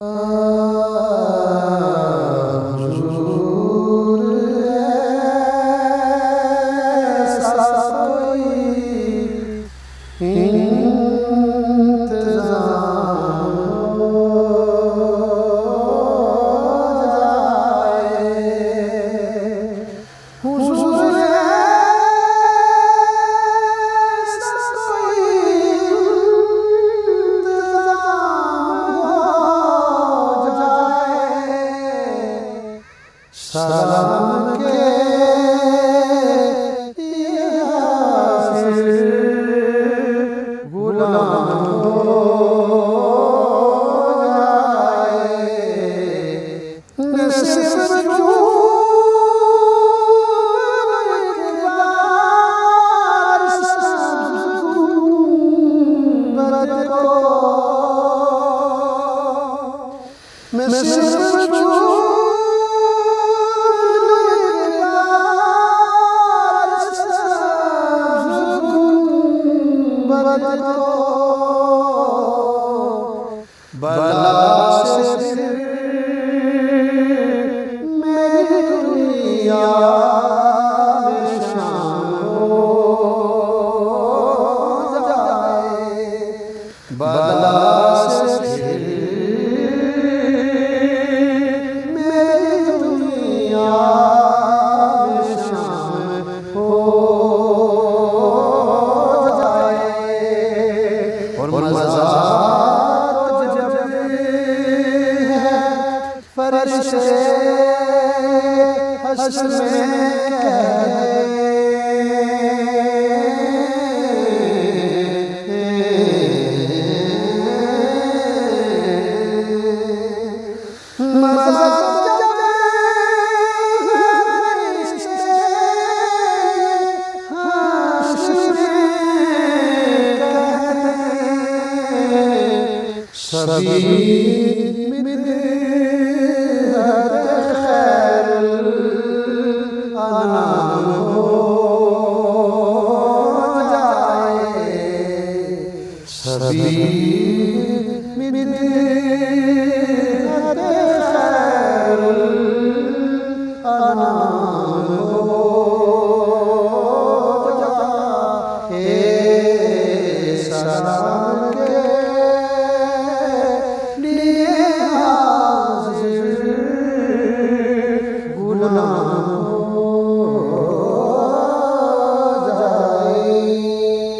हुजूर ऐसा कोई इंतज़ाम हो जाए। हुजूर ऐसा कोई सलाम के यासिर गुलाम हो जाए। न सिर्फ गुंबद को मैं सिर्फ बला से मेरी दुनिया में शाम हो जाए। बला से मेरी दुनिया में शाम हो जाए। और मज़ा फरिश्ते हश्र में मज़ा जब फरिश्ते हश्र में सभी अनाम हो जाए। सभी मिलत खैरुल अनाम हो जाए। सलाम